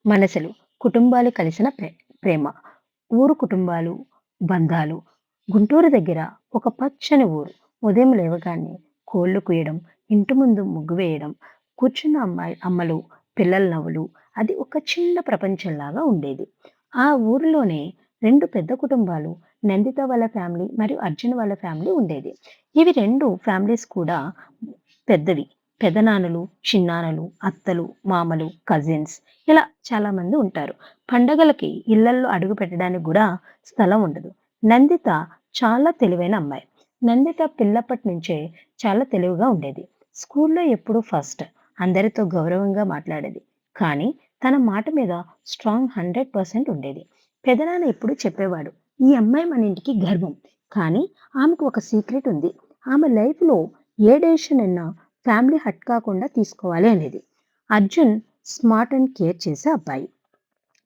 మనసులు కుటుంబాలు కలిసిన ప్రేమ. ఊరు కుటుంబాలు, బంధాలు. గుంటూరు దగ్గర ఒక పచ్చని ఊరు. ఉదయం లేవగానే కోళ్ళు కూయడం, ఇంటి ముందు ముగ్గు వేయడం, కూర్చున్న అమ్మలు, పిల్లల నవ్వులు. అది ఒక చిన్న ప్రపంచంలాగా ఉండేది. ఆ ఊరిలోనే 2 పెద్ద కుటుంబాలు, నందిత వాళ్ళ ఫ్యామిలీ మరియు అర్జున్ వాళ్ళ ఫ్యామిలీ ఉండేది. ఇవి 2 ఫ్యామిలీస్ కూడా పెద్దవి. పెదనాన్నలు, చిన్నాన్నలు, అత్తలు, మామలు, కజిన్స్ ఇలా చాలామంది ఉంటారు. పండగలకి ఇళ్లల్లో అడుగు పెట్టడానికి గూడా స్థలం ఉండదు. నందిత చాలా తెలివైన అమ్మాయి. నందిత పిల్లప్పటి నుంచే చాలా తెలివిగా ఉండేది. స్కూల్లో ఎప్పుడూ ఫస్ట్. అందరితో గౌరవంగా మాట్లాడేది. కానీ తన మాట మీద స్ట్రాంగ్ 100% ఉండేది. పెదనాన్న ఎప్పుడూ చెప్పేవాడు, "ఈ అమ్మాయి మన ఇంటికి గర్వం. కానీ ఆమెకు ఒక సీక్రెట్ ఉంది. ఆమె లైఫ్‌లో ఏ డెసిషన్ అయినా ఫ్యామిలీ హర్ట్ కాకుండా తీసుకోవాలి" అనేది. అర్జున్ స్మార్ట్ అండ్ కేర్ చేసే అబ్బాయి.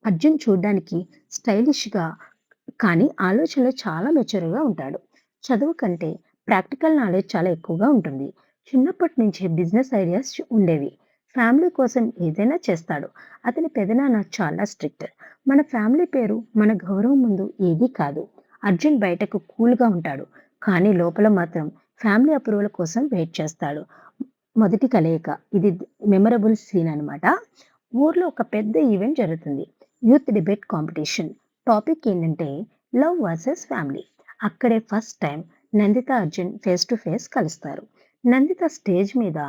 అర్జున్ చూడ్డానికి స్టైలిష్‌గా కానీ ఆలోచనలో చాలా మెచ్యూర్‌గా ఉంటాడు. చదువు కంటే ప్రాక్టికల్ నాలెడ్జ్ చాలా ఎక్కువగా ఉంటుంది. చిన్నప్పటి నుంచే బిజినెస్ ఐడియాస్ ఉండేవి. ఫ్యామిలీ కోసం ఏదైనా చేస్తాడు. అతని పెదనాన్న చాలా స్ట్రిక్ట్. మన ఫ్యామిలీ పేరు, మన గౌరవం ముందు ఏదీ కాదు. అర్జున్ బయటకు కూల్‌గా ఉంటాడు. కానీ లోపల మాత్రం ఫ్యామిలీ అప్రూవల్ కోసం వెయిట్ చేస్తాడు. మొదటి కలయిక. ఇది మెమరబుల్ సీన్ అనమాట. ఊర్లో ఒక పెద్ద ఈవెంట్ జరుగుతుంది. Youth debate competition. టాపిక్ ఏంటంటే లవ్ వర్సెస్ ఫ్యామిలీ. అక్కడే first time Nandita, Arjun face to face కలుస్తారు. నందిత స్టేజ్ మీద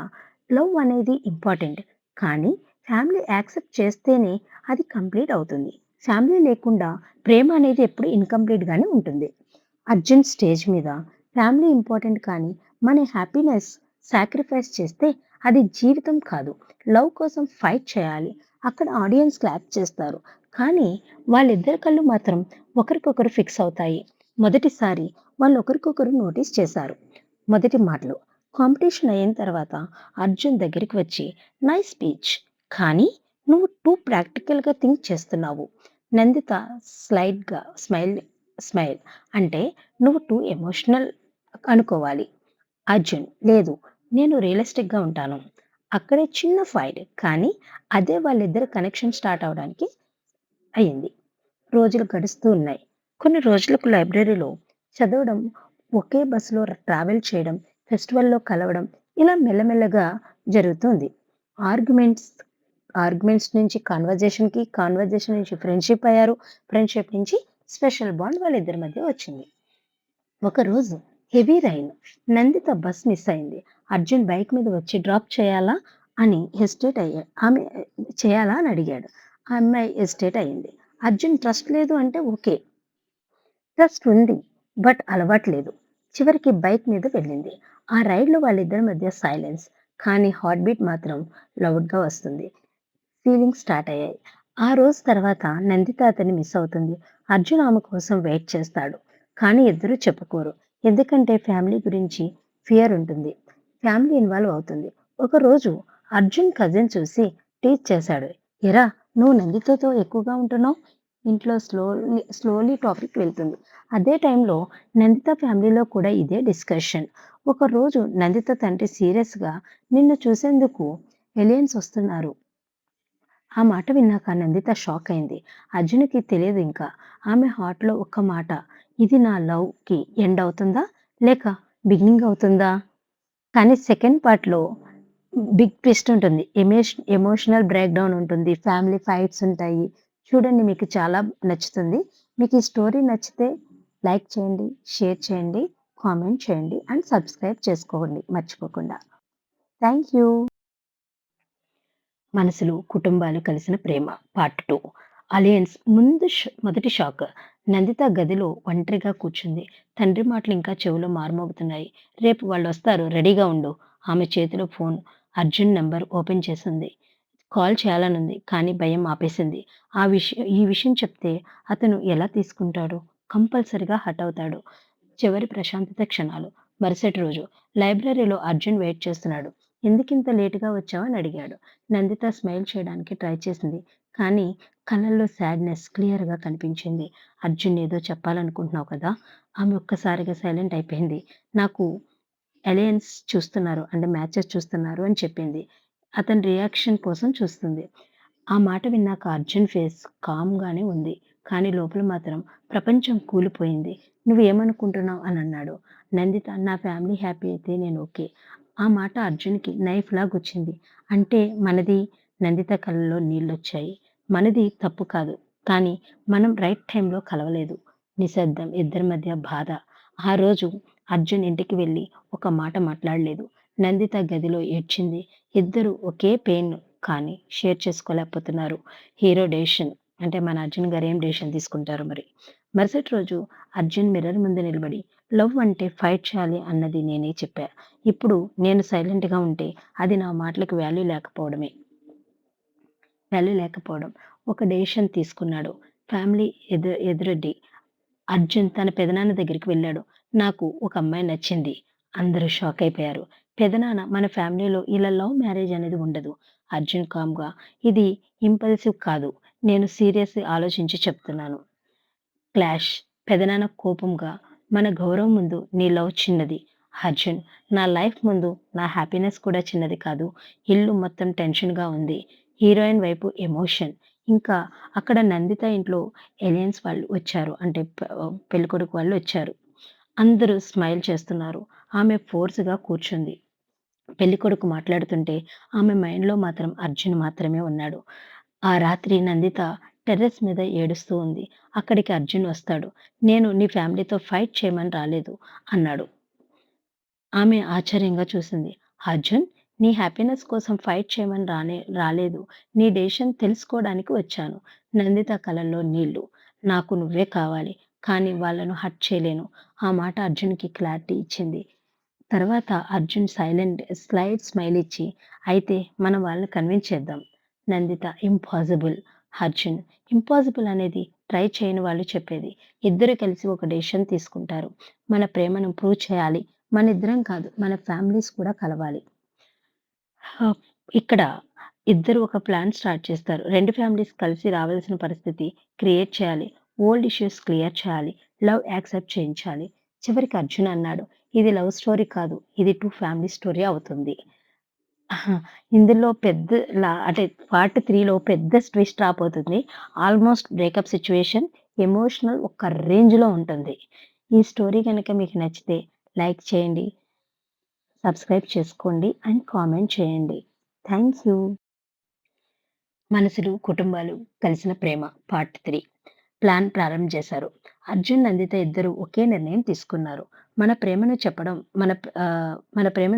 లవ్ అనేది ఇంపార్టెంట్. కానీ ఫ్యామిలీ యాక్సెప్ట్ చేస్తేనే అది కంప్లీట్ అవుతుంది. ఫ్యామిలీ లేకుండా ప్రేమ అనేది ఎప్పుడు ఇన్‌కంప్లీట్ గానే ఉంటుంది. అర్జున్ స్టేజ్ మీద ఫ్యామిలీ ఇంపార్టెంట్ కానీ మన హ్యాపీనెస్ సాక్రిఫైస్ చేస్తే అది జీవితం కాదు. లవ్ కోసం ఫైట్ చేయాలి. అక్కడ ఆడియన్స్ క్లాప్ చేస్తారు. కానీ వాళ్ళిద్దరి కళ్ళు మాత్రం ఒకరికొకరు ఫిక్స్ అవుతాయి. మొదటిసారి వాళ్ళు ఒకరికొకరు నోటీస్ చేశారు. మొదటి మాటలు. కాంపిటీషన్ అయిన తర్వాత అర్జున్ దగ్గరికి వచ్చి నైస్ స్పీచ్. కానీ నువ్వు టూ ప్రాక్టికల్‌గా థింక్ చేస్తున్నావు. నందిత స్లైడ్‌గా స్మైల్ అంటే నువ్వు టూ ఎమోషనల్ అనుకోవాలి. అర్జున్ లేదు. నేను రియలిస్టిక్‌గా ఉంటాను. అక్కడే చిన్న ఫైట్. కానీ అదే వాళ్ళిద్దరి కనెక్షన్ స్టార్ట్ అవ్వడానికి అయింది. రోజులు గడుస్తూ ఉన్నాయి. కొన్ని రోజులకు లైబ్రరీలో చదవడం, ఒకే బస్సులో ట్రావెల్ చేయడం, ఫెస్టివల్‌లో కలవడం ఇలా మెల్లమెల్లగా జరుగుతుంది. ఆర్గ్యుమెంట్స్ ఆర్గ్యుమెంట్స్ నుంచి కన్వర్జేషన్‌కి, కన్వర్జేషన్ నుంచి ఫ్రెండ్‌షిప్ అయ్యారు. ఫ్రెండ్‌షిప్ నుంచి స్పెషల్ బాండ్ వాళ్ళిద్దరి మధ్య వచ్చింది. ఒకరోజు heavy rain. Nandita bus miss అయింది. అర్జున్ బైక్ మీద వచ్చి డ్రాప్ చేయాలా అని హెసిటేట్ అయ్యాడు. ఆమె చేయాలా అని అడిగాడు. ఆ అమ్మాయి హెసిటేట్ అయింది. అర్జున్ ట్రస్ట్ లేదు అంటే ఓకే. ట్రస్ట్ ఉంది. బట్ అలవాటు లేదు. చివరికి బైక్ మీద వెళ్ళింది. ఆ రైడ్‌లో వాళ్ళిద్దరి మధ్య సైలెన్స్. కానీ హార్ట్ బీట్ మాత్రం లౌడ్‌గా వస్తుంది. ఫీలింగ్స్ స్టార్ట్ అయ్యాయి. ఆ రోజు తర్వాత నందిత అతన్ని మిస్ అవుతుంది. అర్జున్ ఆమె కోసం వెయిట్ చేస్తాడు. కానీ ఇద్దరూ చెప్పుకోరు. ఎందుకంటే ఫ్యామిలీ గురించి ఫియర్ ఉంటుంది. ఫ్యామిలీ ఇన్వాల్వ్ అవుతుంది. ఒకరోజు అర్జున్ కజిన్ చూసి టీజ్ చేశాడు. "ఏరా నువ్వు నందితతో ఎక్కువగా ఉంటున్నావు." ఇంట్లో స్లోలీ టాపిక్ వెళ్తుంది. అదే టైంలో నందిత ఫ్యామిలీలో కూడా ఇదే డిస్కషన్. ఒకరోజు నందిత తండ్రి సీరియస్‌గా నిన్ను చూసేందుకు ఎలియన్స్ వస్తున్నారు. ఆ మాట విన్నాక నందిత షాక్ అయింది. అర్జున్‌కి తెలియదు ఇంకా. ఆమె హార్ట్‌లో ఒక్క మాట. ఇది నా లవ్‌కి ఎండ్ అవుతుందా? లేక బిగినింగ్ అవుతుందా? కానీ సెకండ్ పార్ట్‌లో బిగ్ ట్విస్ట్ ఉంటుంది. ఎమోషనల్ బ్రేక్ డౌన్ ఉంటుంది. ఫ్యామిలీ ఫైట్స్ ఉంటాయి. చూడండి మీకు చాలా నచ్చుతుంది. మీకు ఈ స్టోరీ నచ్చితే లైక్ చేయండి, షేర్ చేయండి, కామెంట్ చేయండి అండ్ సబ్స్క్రైబ్ చేసుకోండి మర్చిపోకుండా. Thank you. మనసులు, కుటుంబాలు కలిసిన ప్రేమ పార్ట్ 2. అలయన్స్ మొదటి షాక్. నందిత గదిలో ఒంటరిగా కూర్చుంది. తండ్రి మాటలు ఇంకా చెవిలో మారుమోగుతున్నాయి. రేపు వాళ్ళొస్తారు రెడీగా ఉండు. ఆమె చేతిలో ఫోన్. అర్జున్ నంబర్ ఓపెన్ చేసింది. కాల్ చేయాలనుంది. కానీ భయం ఆపేసింది. ఈ విషయం చెప్తే అతను ఎలా తీసుకుంటాడు? కంపల్సరీగా హర్ట్ అవుతాడు. చివరి ప్రశాంతత క్షణాలు. మరుసటి రోజు లైబ్రరీలో అర్జున్ వెయిట్ చేస్తున్నాడు. ఎందుకింత లేట్‌గా వచ్చావు అని అడిగాడు. నందిత స్మైల్ చేయడానికి ట్రై చేసింది. కానీ కళ్ళల్లో సాడ్‌నెస్ క్లియర్‌గా కనిపించింది. అర్జున్ ఏదో చెప్పాలనుకుంటున్నావు కదా! ఆమె ఒక్కసారిగా సైలెంట్ అయిపోయింది. నాకు అలయన్స్ చూస్తున్నారు అంటే మ్యాచెస్ చూస్తున్నారు అని చెప్పింది. అతని రియాక్షన్ కోసం చూస్తుంది. ఆ మాట విన్నాక అర్జున్ ఫేస్ కామ్‌గానే ఉంది. కానీ లోపల మాత్రం ప్రపంచం కూలిపోయింది. "నువ్వేమనుకుంటున్నావు?" అనన్నాడు. నందిత "నా ఫ్యామిలీ హ్యాపీ అయితే నేను ఓకే." ఆ మాట అర్జున్‌కి నైఫ్‌లా గుచ్చింది. అంటే మనది నందిత కళ్ళలో నీళ్లొచ్చాయి. మనది తప్పు కాదు. కానీ మనం రైట్ టైంలో కలవలేదు. నిశ్శబ్దం, ఇద్దరి మధ్య బాధ. ఆ రోజు అర్జున్ ఇంటికి వెళ్లి ఒక మాట మాట్లాడలేదు. నందిత గదిలో ఏడ్చింది. ఇద్దరూ ఒకే పెయిన్ కానీ షేర్ చేసుకోలేకపోతున్నారు. హీరో డెసిషన్ అంటే మన అర్జున్ గారు ఏం డెసిషన్ తీసుకుంటారో మరి. మరుసటి రోజు అర్జున్ మిర్రర్ ముందు నిలబడి లవ్ అంటే ఫైట్ చేయాలి అన్నది నేనే చెప్పా. ఇప్పుడు నేను సైలెంట్‌గా ఉంటే అది నా మాటలకు వాల్యూ లేకపోవడం. ఒక డెసిషన్ తీసుకున్నాడు. ఫ్యామిలీ ఎదురొడ్డి అర్జున్ తన పెదనాన్న దగ్గరికి వెళ్ళాడు. నాకు ఒక అమ్మాయి నచ్చింది. అందరూ షాక్ అయిపోయారు. పెదనాన్న మన ఫ్యామిలీలో ఇలా లవ్ మ్యారేజ్ అనేది ఉండదు. అర్జున్ కామ్‌గా ఇది ఇంపల్సివ్ కాదు. నేను సీరియస్ ఆలోచించి చెప్తున్నాను. క్లాష్ పెదనాన్న కోపంగా మన గౌరవం ముందు నీ లవ్ చిన్నది. అర్జున్ నా లైఫ్ ముందు నా హ్యాపీనెస్ కూడా చిన్నది కాదు. ఇల్లు మొత్తం టెన్షన్‌గా ఉంది. హీరోయిన్ వైపు ఎమోషన్. ఇంకా అక్కడ నందిత ఇంట్లో ఎలియన్స్ వాళ్ళు వచ్చారు. అంటే పెళ్ళికొడుకు వాళ్ళు వచ్చారు. అందరూ స్మైల్ చేస్తున్నారు. ఆమె ఫోర్స్‌గా కూర్చుంది. పెళ్ళికొడుకు మాట్లాడుతుంటే ఆమె మైండ్‌లో మాత్రం అర్జున్ మాత్రమే ఉన్నాడు. ఆ రాత్రి నందిత టెర్రస్ మీద ఏడుస్తూ ఉంది. అక్కడికి అర్జున్ వస్తాడు. "నేను నీ ఫ్యామిలీతో ఫైట్ చేయమని రాలేదు" అన్నాడు. ఆమె ఆశ్చర్యంగా చూసింది. "అర్జున్ నీ హ్యాపీనెస్ కోసం ఫైట్ చేయమని రాలేదు. నీ డెసిషన్ తెలుసుకోవడానికి వచ్చాను." నందిత కళ్ళల్లో నీళ్లు. "నాకు నువ్వే కావాలి. కానీ వాళ్ళను హర్ట్ చేయలేను." ఆ మాట అర్జున్‌కి క్లారిటీ ఇచ్చింది. తర్వాత అర్జున్ స్లైడ్ స్మైల్ ఇచ్చి, "అయితే మనం వాళ్ళని కన్విన్స్ చేద్దాం." నందిత ఇంపాసిబుల్. అర్జున్ ఇంపాసిబుల్ అనేది ట్రై చేయని వాళ్ళు చెప్పేది. ఇద్దరు కలిసి ఒక డెసిషన్ తీసుకుంటారు. మన ప్రేమను ప్రూవ్ చేయాలి. మనిద్దరం కాదు, మన ఫ్యామిలీస్ కూడా కలవాలి. ఆహ్, ఇక్కడ ఇద్దరు ఒక ప్లాన్ స్టార్ట్ చేస్తారు. 2 ఫ్యామిలీస్ కలిసి రావాల్సిన పరిస్థితి క్రియేట్ చేయాలి. ఓల్డ్ ఇష్యూస్ క్లియర్ చేయాలి. లవ్ యాక్సెప్ట్ చేయించాలి. చివరికి అర్జున్ అన్నాడు, "ఇది లవ్ స్టోరీ కాదు. ఇది 2 ఫ్యామిలీ స్టోరీ అవుతుంది." అహా! ఇందులో పెద్ద అంటే పార్ట్ 3లో పెద్ద ట్విస్ట్ రాబోతుంది. ఆల్మోస్ట్ బ్రేకప్ సిట్యుయేషన్, ఎమోషనల్ ఒక రేంజ్‌లో ఉంటుంది. ఈ స్టోరీ గనక మీకు నచ్చితే లైక్ చేయండి, సబ్స్క్రైబ్ చేసుకోండి అండ్ కామెంట్ చేయండి. Thank you. మనసులు, కుటుంబాలు కలిసిన ప్రేమ పార్ట్ 3 ప్లాన్ ప్రారంభించేశారు. అర్జున్, నందిత ఇద్దరు ఒకే నిర్ణయం తీసుకున్నారు. మన ప్రేమను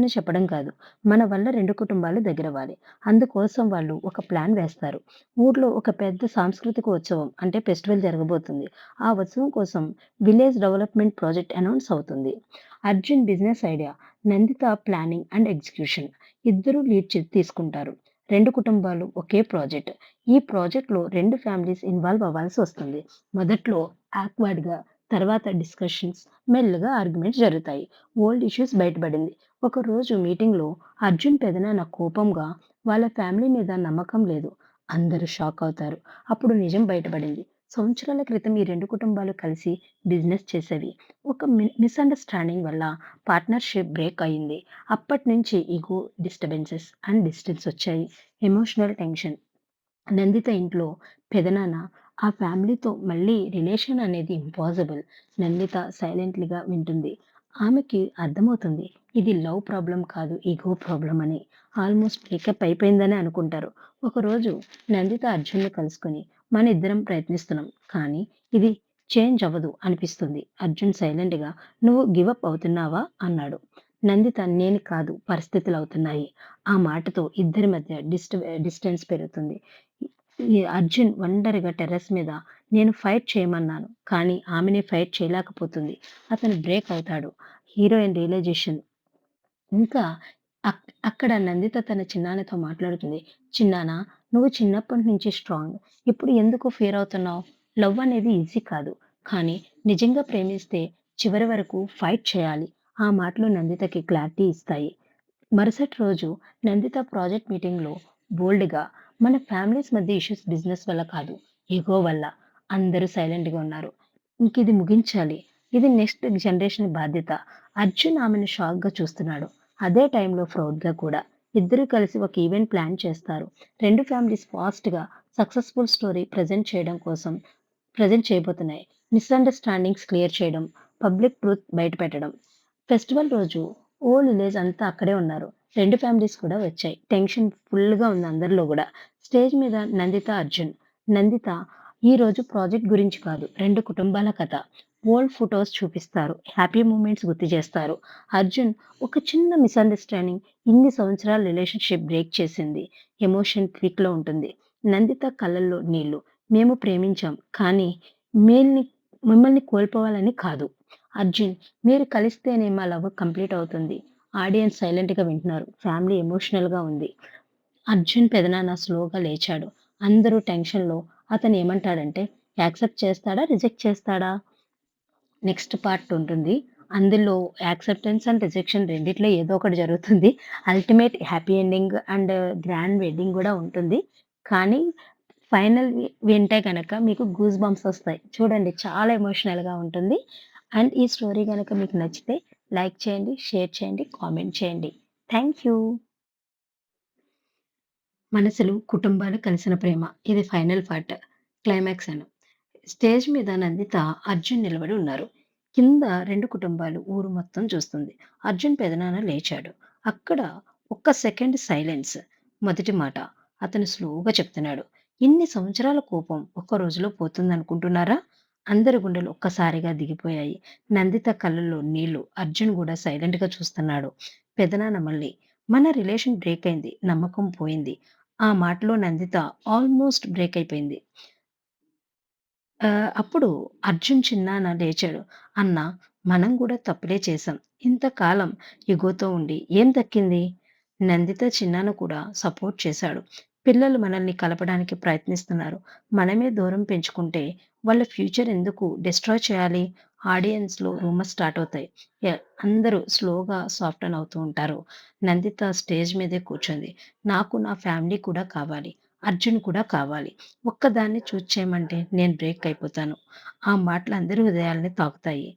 చెప్పడం కాదు. మన వల్ల 2 కుటుంబాలు దగ్గరవ్వాలి. అందుకోసం వాళ్ళు ఒక ప్లాన్ వేస్తారు. ఊర్లో ఒక పెద్ద సాంస్కృతిక ఉత్సవం అంటే ఫెస్టివల్ జరగబోతుంది. ఆ ఉత్సవం కోసం విలేజ్ డెవలప్‌మెంట్ ప్రాజెక్ట్ అనౌన్స్ అవుతుంది. Arjun business idea, Nandita planning and execution. ఇద్దరూ లీడ్ తీసుకుంటారు. 2 కుటుంబాలు ఒకే ప్రాజెక్ట్. ఈ ప్రాజెక్ట్‌లో 2 ఫ్యామిలీస్ ఇన్వాల్వ్ అవ్వాల్సొస్తుంది. మొదట్లో ఆక్వర్డ్‌గా, తర్వాత డిస్కషన్స్, మెల్లగా ఆర్గ్యుమెంట్స్ జరుగుతాయి. ఓల్డ్ ఇష్యూస్ బయటపడింది. ఒకరోజు మీటింగ్‌లో అర్జున్ పెదనాన్న కోపంగా వాళ్ళ ఫ్యామిలీ మీద నమ్మకం లేదు. అందరూ షాక్ అవుతారు. అప్పుడు నిజం బయటపడింది. సంవత్సరాల క్రితం ఈ 2 కుటుంబాలు కలిసి బిజినెస్ చేసేవి. ఒక మిస్‌అండర్‌స్టాండింగ్ వల్ల పార్ట్నర్‌షిప్ బ్రేక్ అయింది. అప్పటినుంచి ఇగో డిస్టర్బెన్సెస్ అండ్ డిస్టెన్స్ వచ్చాయి. Emotional tension. నందిత ఇంట్లో పెదనాన్న ఆ ఫ్యామిలీతో మళ్ళీ రిలేషన్ అనేది ఇంపాసిబుల్. నందిత సైలెంట్‌గా వింటుంది. ఆమెకి అర్థమవుతుంది. ఇది లవ్ ప్రాబ్లమ్ కాదు, ఇగో ప్రాబ్లమ్ అని. ఆల్మోస్ట్ బ్రేకప్ అయిపోయిందనే అనుకుంటారు. ఒకరోజు నందిత అర్జున్‌ని కలుసుకొని మన ఇద్దరం ప్రయత్నిస్తున్నాం. కానీ ఇది చేంజ్ అవ్వదు అనిపిస్తుంది. అర్జున్ సైలెంట్‌గా "నువ్వు గివ్ అప్ అవుతున్నావా?" అన్నాడు. నందిత "నేను కాదు, పరిస్థితులు అవుతున్నాయి." ఆ మాటతో ఇద్దరి మధ్య డిస్టెన్స్ పెరుగుతుంది. ఈ అర్జున్ ఒంటరిగా టెర్రస్ మీద నేను ఫైట్ చేయమన్నాను. కానీ ఆమెనే ఫైట్ చేయలేకపోతుంది. అతను బ్రేక్ అవుతాడు. Heroine realisation. ఇంకా అక్కడ నందిత తన చిన్నాన్నతో మాట్లాడుతుంది. "చిన్నాన్న నువ్వు చిన్నప్పటి నుంచి స్ట్రాంగ్. ఇప్పుడు ఎందుకు ఫీల్ అవుతున్నావు? లవ్ అనేది ఈజీ కాదు. కానీ నిజంగా ప్రేమిస్తే చివరి వరకు ఫైట్ చేయాలి." ఆ మాటలు నందితకి క్లారిటీ ఇస్తాయి. మరుసటి రోజు నందిత ప్రాజెక్ట్ మీటింగ్‌లో బోల్డ్‌గా మన ఫ్యామిలీస్ మధ్య ఇష్యూస్ బిజినెస్ వల్ల కాదు, ఇగో వల్ల. అందరూ సైలెంట్‌గా ఉన్నారు. ఇంకిది ముగించాలి. ఇది నెక్స్ట్ జనరేషన్ బాధ్యత. అర్జున్ ఆమెను షాక్‌గా చూస్తున్నాడు. అదే టైంలో ప్రౌడ్‌గా కూడా. ఇద్దరూ కలిసి ఒక ఈవెంట్ ప్లాన్ చేస్తారు. 2 ఫ్యామిలీస్ ఫాస్ట్‌గా సక్సెస్‌ఫుల్ స్టోరీ ప్రెజెంట్ చేయబోతున్నాయి. మిస్‌అండర్‌స్టాండింగ్స్ క్లియర్ చేయడం, పబ్లిక్ ట్రూత్ బయటపెట్టడం. ఫెస్టివల్ రోజు హోల్ విలేజ్ అంతా అక్కడే ఉన్నారు. 2 ఫ్యామిలీస్ కూడా వచ్చాయి. టెన్షన్ ఫుల్‌గా ఉంది అందరిలో గూడా. స్టేజ్ మీద నందిత, అర్జున్. నందిత ఈరోజు ప్రాజెక్ట్ గురించి కాదు, 2 కుటుంబాల కథ. ఓల్డ్ ఫోటోస్ చూపిస్తారు. హ్యాపీ మూమెంట్స్ గుర్తు చేస్తారు. అర్జున్ ఒక చిన్న మిస్‌అండర్‌స్టాండింగ్ ఇన్ని సంవత్సరాల రిలేషన్‌షిప్ బ్రేక్ చేసింది. ఎమోషన్ పీక్‌లో ఉంటుంది. నందిత కళ్ళల్లో నీళ్లు. మేము ప్రేమించాం. కానీ మేల్ని మిమ్మల్ని కోల్పోవాలని కాదు. అర్జున్, మీరు కలిస్తేనే మా లవ్ కంప్లీట్ అవుతుంది. ఆడియన్స్ సైలెంట్‌గా వింటున్నారు. ఫ్యామిలీ ఎమోషనల్‌గా ఉంది. అర్జున్ పెదనాన్న స్లోగా లేచాడు. అందరూ టెన్షన్‌లో అతను ఏమంటాడంటే, యాక్సెప్ట్ చేస్తాడా? రిజెక్ట్ చేస్తాడా? నెక్స్ట్ పార్ట్ ఉంటుంది. అందులో యాక్సెప్టెన్స్ అండ్ రిజెక్షన్ రెండిట్లో ఏదో ఒకటి జరుగుతుంది. Ultimate happy ending and grand wedding గూడా ఉంటుంది. కానీ వింటే గనక మీకు గూస్ బంప్స్ ఒస్తాయి. చూడండి, చాలా ఎమోషనల్‌గా ఉంటుంది. అండ్ ఈ స్టోరీ గనక మీకు నచ్చితే లైక్ చేయండి, షేర్ చేయండి, కామెంట్ చేయండి. Thank you. మనసులు, కుటుంబాలు కలిసిన ప్రేమ. ఇది ఫైనల్ పార్ట్. క్లైమాక్స్ అను. స్టేజ్ మీద నందిత, అర్జున్ నిలబడి ఉన్నారు. కింద 2 కుటుంబాలు, ఊరు మొత్తం చూస్తుంది. అర్జున్ పెదనాన్న లేచాడు. అక్కడ ఒక్క సెకండ్ సైలెన్స్. మొదటి మాట అతను స్లోగా చెప్తున్నాడు. ఇన్ని సంవత్సరాల కోపం ఒక్క రోజులో పోతుందనుకుంటున్నారా? అందరి గుండెలు ఒక్కసారిగా దిగిపోయాయి. నందిత కళ్ళల్లో నీళ్లు. అర్జున్ గూడా సైలెంట్‌గా చూస్తున్నాడు. పెదనాన్న మళ్ళీ, మన రిలేషన్ బ్రేక్ అయింది. నమ్మకం పోయింది. ఆ మాటలో నందిత ఆల్మోస్ట్ బ్రేక్ అయిపోయింది. అప్పుడు అర్జున్ చిన్నాన్న లేచాడు. "అన్నా, మనం గూడా తప్పులే చేశాం. ఇంతకాలం ఇగోతో ఉండి ఏం దక్కింది?" నందిత చిన్నాన్న కూడా సపోర్ట్ చేశాడు. "పిల్లలు మనల్ని కలపడానికి ప్రయత్నిస్తున్నారు. మనమే దూరం పెంచుకుంటే వాళ్ళ ఫ్యూచర్ ఎందుకు డిస్ట్రాయ్ చేయాలి?" ఆడియన్స్‌లో రూమర్స్ స్టార్ట్ అవుతాయి. అందరూ స్లోగా సాఫ్టన్ అవుతూ ఉంటారు. నందిత స్టేజ్ మీదే కూర్చుంది. "నాకు నా ఫ్యామిలీ కూడా కావాలి. అర్జున్ కూడా కావాలి. ఒక్కదాన్ని చూజ్ చేయమంటే నేను బ్రేక్ అయిపోతాను." ఆ మాటలు అందరి హృదయాల్ని తాకుతాయి.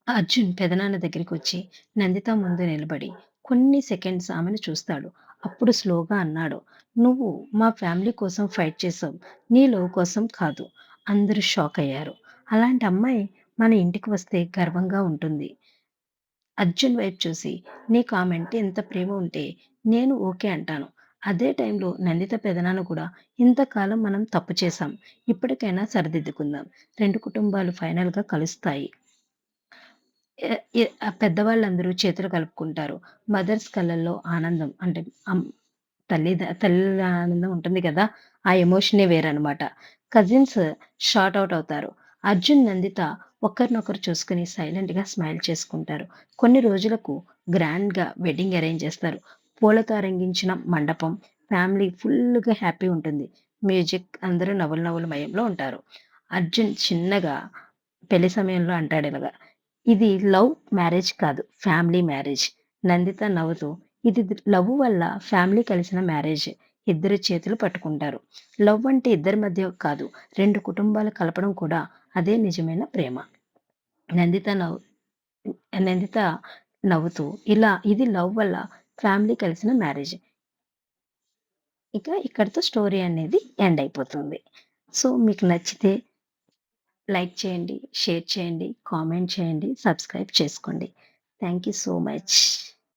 అర్జున్ పెదనాన్న దగ్గరికొచ్చి నందిత ముందు నిలబడి కొన్ని సెకండ్స్ ఆమెను చూస్తాడు. అప్పుడు స్లోగా అన్నాడు, "నువ్వు మా ఫ్యామిలీ కోసం ఫైట్ చేసావు. నీ లవ్ కోసం కాదు." అందరూ షాక్ అయ్యారు. అలాంటి అమ్మాయి మన ఇంటికి వస్తే గర్వంగా ఉంటుంది. అర్జున్ వైపు చూసి, "నీకు ఆమెంటే ఇంత ప్రేమ ఉంటే నేను ఓకే అంటాను." అదే టైంలో నందిత పెదనాన్న కూడా, "ఇంతకాలం మనం తప్పు చేశాం. ఇప్పటికైనా సరిదిద్దుకుందాం." 2 కుటుంబాలు ఫైనల్‌గా కలుస్తాయి. ఎ ఎ పెద్దవాళ్ళందరూ చేతులు కలుపుకుంటారు. మదర్స్ కళ్ళల్లో ఆనందం అంటే అమ్ తల్లి ఆనందం ఉంటుంది కదా! ఆ ఎమోషనే వేరనమాట. కజిన్స్ షార్ట్ ఔట్ అవుతారు. అర్జున్, నందిత ఒకరినొకరు చూసుకొని సైలెంట్‌గా స్మైల్ చేసుకుంటారు. కొన్ని రోజులకు గ్రాండ్‌గా వెడ్డింగ్ అరేంజ్ చేస్తారు. పూలతో అలంకరించిన మండపం, ఫ్యామిలీ ఫుల్‌గా హ్యాపీ ఉంటుంది. మ్యూజిక్, అందరూ నవ్వుల నవ్వుల మయంలో ఉంటారు. అర్జున్ చిన్నగా పెళ్లి సమయంలో అంటాడిలాగ, "ఇది లవ్ మ్యారేజ్ కాదు, ఫ్యామిలీ మ్యారేజ్." నందిత నవ్వుతూ, "ఇది లవ్ వల్ల ఫ్యామిలీ కలిసిన మ్యారేజ్." ఇద్దరు చేతులు పట్టుకుంటారు. లవ్ అంటే ఇద్దరి మధ్య కాదు, 2 కుటుంబాలు కలపడం కూడా. అదే నిజమైన ప్రేమ. నందిత నవ్వు నందిత నవ్వుతూ, ఇది లవ్ వల్ల ఫ్యామిలీ కలిసిన మ్యారేజ్." ఇక ఇక్కడితో స్టోరీ అనేది ఎండ్ అయిపోతుంది. సో, మీకు నచ్చితే లైక్ చేయండి, షేర్ చేయండి, కామెంట్ చేయండి, సబ్స్క్రైబ్ చేసుకోండి. Thank you so much.